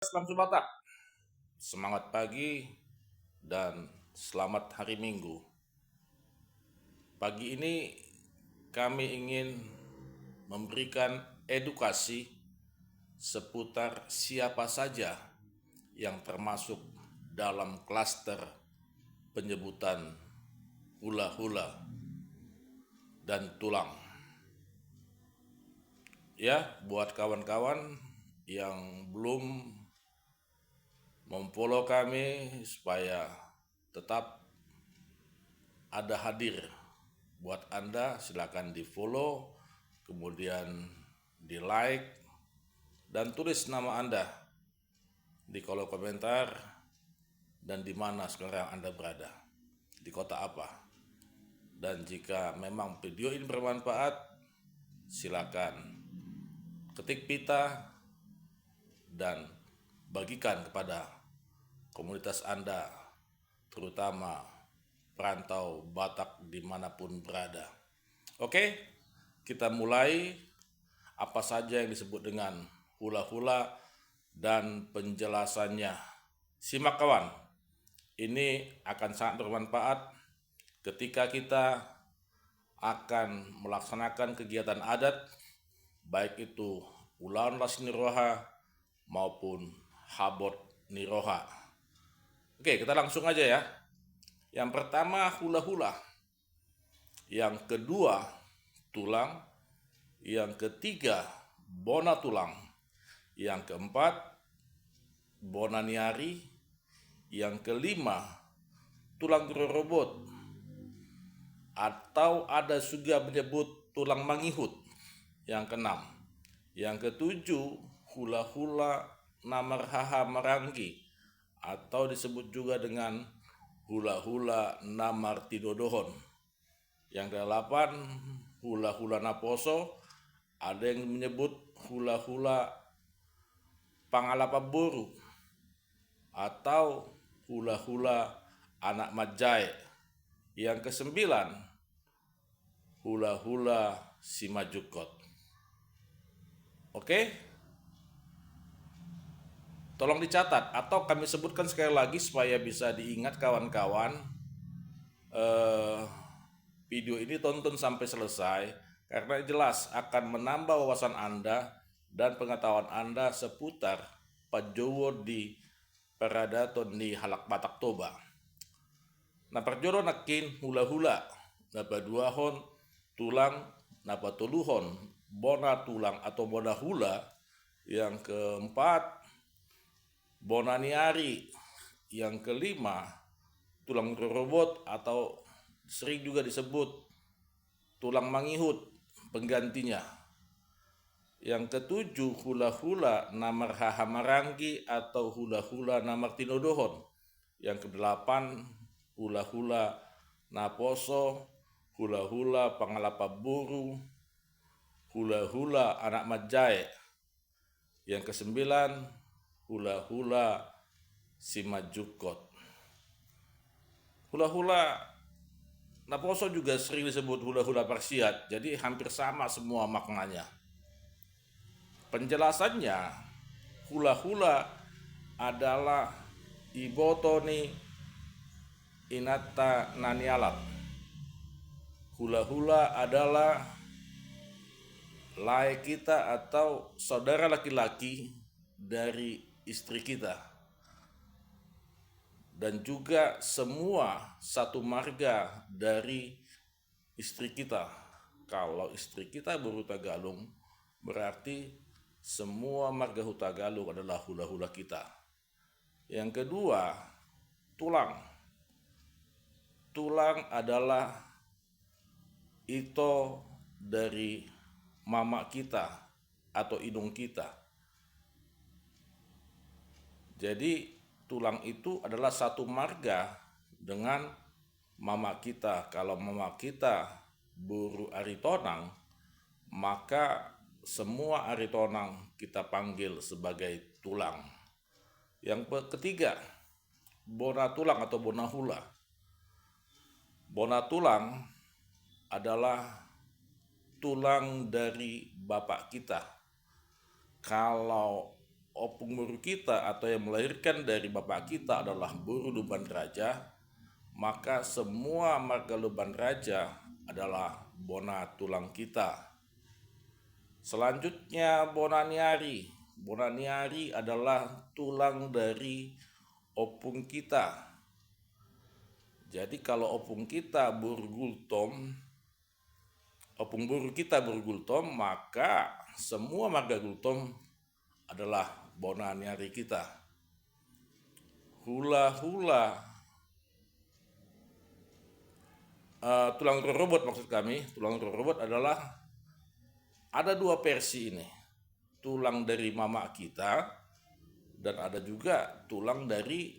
Salam Batak. Semangat pagi dan selamat hari Minggu. Pagi ini kami ingin memberikan edukasi seputar siapa saja yang termasuk dalam klaster penyebutan hula-hula dan tulang. Ya, buat kawan-kawan yang belum memfollow kami supaya tetap ada hadir buat Anda, silakan di follow, kemudian di like dan tulis nama Anda di kolom komentar dan di mana sekarang Anda berada, di kota apa. Dan jika memang video ini bermanfaat, silakan ketik pita dan bagikan kepada komunitas Anda, terutama perantau Batak dimanapun berada. Oke, kita mulai apa saja yang disebut dengan hula-hula dan penjelasannya. Simak kawan, ini akan sangat bermanfaat ketika kita akan melaksanakan kegiatan adat, baik itu Ulaan Las Niroha maupun Habot Niroha. Oke, kita langsung aja ya. Yang pertama hula-hula, yang kedua tulang, yang ketiga bona tulang, yang keempat bona niari, yang kelima tulang gerobot, atau ada juga menyebut tulang mangihut, yang keenam. Yang ketujuh hula-hula namarhaha marangi, atau disebut juga dengan hula-hula namar tidodohon. Yang ke-8 hula-hula naposo, ada yang menyebut hula-hula pangalapa boru atau hula-hula anak majai. Yang ke-9 hula-hula simajukot. Oke? Tolong dicatat atau kami sebutkan sekali lagi supaya bisa diingat kawan-kawan. Video ini tonton sampai selesai karena jelas akan menambah wawasan Anda dan pengetahuan Anda seputar Pajowo di Peradaton di Halak Batak Toba. Nah, perjoro nakin hula-hula, napa duahon tulang, napa tuluhon bona tulang atau bona hula. Yang keempat bona niari, yang kelima tulang robot atau sering juga disebut tulang mangihut penggantinya. Yang ketujuh hula-hula namar hahamarangi atau hula-hula namar tinodohon. Yang kedelapan hula-hula naposo, hula-hula pangalapa buru, hula-hula anak majai. Yang kesembilan hula-hula simajukot. Hula-hula naposo juga sering disebut hula-hula parsiat, jadi hampir sama semua maknanya. Penjelasannya, hula-hula adalah ibotoni inata nanialat. Hula-hula adalah lai kita atau saudara laki-laki dari istri kita. Dan juga semua satu marga dari istri kita. Kalau istri kita berhutagalung, berarti semua marga hutagalung adalah hula-hula kita. Yang kedua, tulang. Tulang adalah ito dari mama kita atau hidung kita. Jadi tulang itu adalah satu marga dengan mama kita. Kalau mama kita buru aritonang, maka semua aritonang kita panggil sebagai tulang. Yang ketiga, bona tulang atau bona hula. Bona tulang adalah tulang dari bapak kita. Kalau opung buru kita atau yang melahirkan dari bapak kita adalah buru Lumban Raja, maka semua marga Lumban Raja adalah bona tulang kita. Selanjutnya Bonaniari. Bonaniari adalah tulang dari opung kita. Jadi kalau opung kita burgultom, opung buru kita burgultom, maka semua marga gultom adalah Bonaniari kita. Hula-hula, tulang robot maksud kami, tulang robot adalah ada dua versi ini. Tulang dari mama kita dan ada juga tulang dari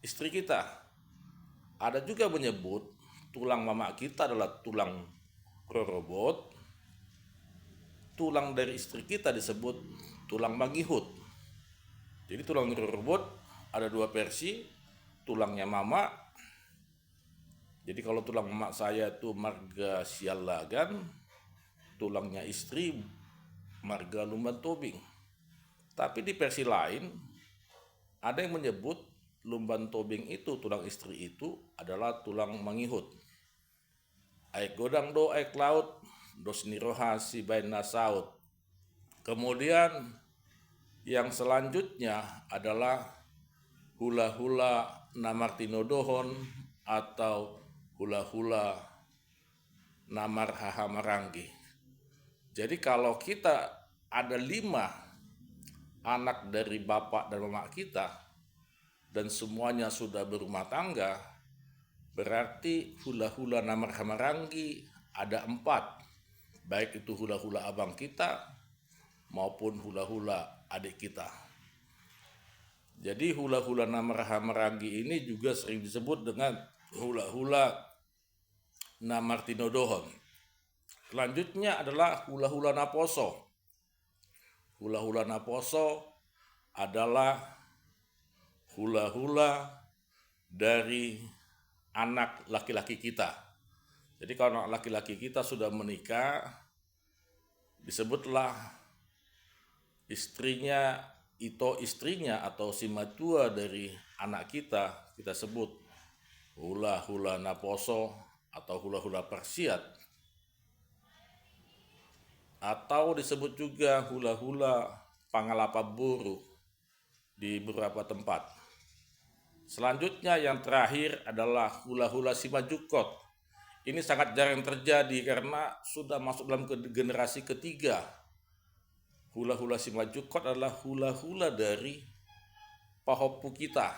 istri kita. Ada juga menyebut tulang mama kita adalah tulang robot. Tulang dari istri kita disebut tulang mangihut. Jadi tulang robot ada dua versi, tulangnya mama. Jadi kalau tulang mama saya itu marga Sialagan, tulangnya istri marga Lumban Tobing. Tapi di versi lain ada yang menyebut Lumban Tobing itu, tulang istri itu adalah tulang mangihut. Aik godang do aik laut, dos niroha si bain nasaut. Kemudian yang selanjutnya adalah hula-hula namartinodohon atau hula-hula namar hahamaranggi. Jadi kalau kita ada 5 anak dari bapak dan mama kita dan semuanya sudah berumah tangga, berarti hula-hula namar hahamaranggi ada 4. Baik itu hula-hula abang kita maupun hula-hula adik kita. Jadi hula-hula namar hahamaranggi ini juga sering disebut dengan hula-hula namartinodohon. Selanjutnya adalah hula-hula naposo. Hula-hula naposo adalah hula-hula dari anak laki-laki kita. Jadi kalau anak laki-laki kita sudah menikah, disebutlah istrinya atau si matua dari anak kita sebut hula-hula naposo atau hula-hula parsiat, atau disebut juga hula-hula pangalapa buru di beberapa tempat. Selanjutnya yang terakhir adalah hula-hula simajukot. Ini sangat jarang terjadi karena sudah masuk dalam generasi ketiga. Hula-hula simajukot adalah hula-hula dari pahopu kita.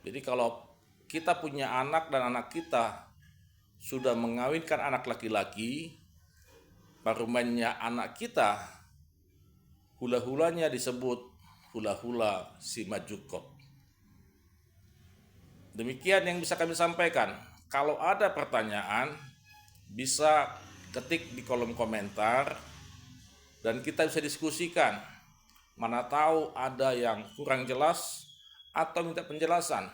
Jadi kalau kita punya anak dan anak kita sudah mengawinkan anak laki-laki, parumannya anak kita, hula-hulanya disebut hula-hula simajukot. Demikian yang bisa kami sampaikan. Kalau ada pertanyaan, bisa ketik di kolom komentar dan kita bisa diskusikan. Mana tahu ada yang kurang jelas atau minta penjelasan.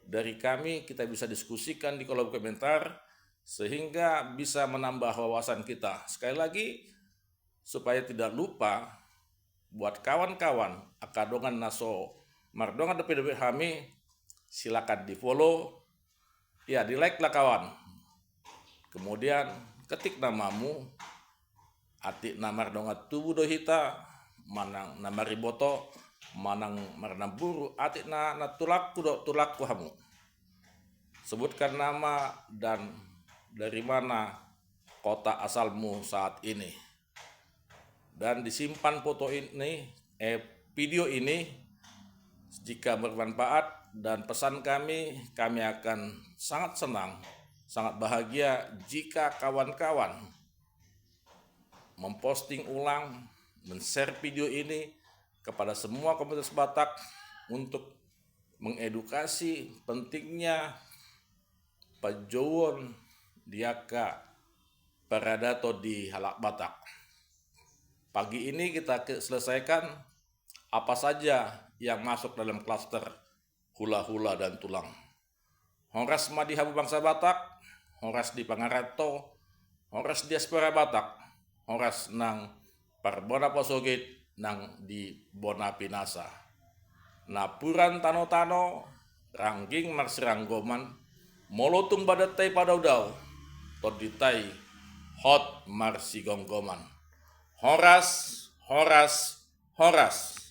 Dari kami kita bisa diskusikan di kolom komentar sehingga bisa menambah wawasan kita. Sekali lagi, supaya tidak lupa, buat kawan-kawan akadongan naso mardongan DPDB kami, silakan di follow, ya di like lah kawan. Kemudian ketik namamu, atik namar dongat tubuh dohita, manang namariboto, manang marnaburu, atik na tulakku do tulakku hamu. Sebutkan nama dan dari mana kota asalmu saat ini. Dan disimpan foto ini, video ini jika bermanfaat, dan pesan kami akan sangat senang, sangat bahagia jika kawan-kawan memposting ulang, men-share video ini kepada semua komunitas Batak untuk mengedukasi pentingnya Pajowon Diaka Paradato di Halak Batak. Pagi ini kita selesaikan apa saja yang masuk dalam klaster hula-hula dan tulang. Horas Madi Habu Bangsa Batak, horas di Pangarato, horas diaspora Batak, horas nang Parbona Posogit, nang di Bonapinasa. Napuran tano-tano rangging marsiranggoman molotung badatai padaudau toditai hot marsigonggoman. Horas, horas, horas.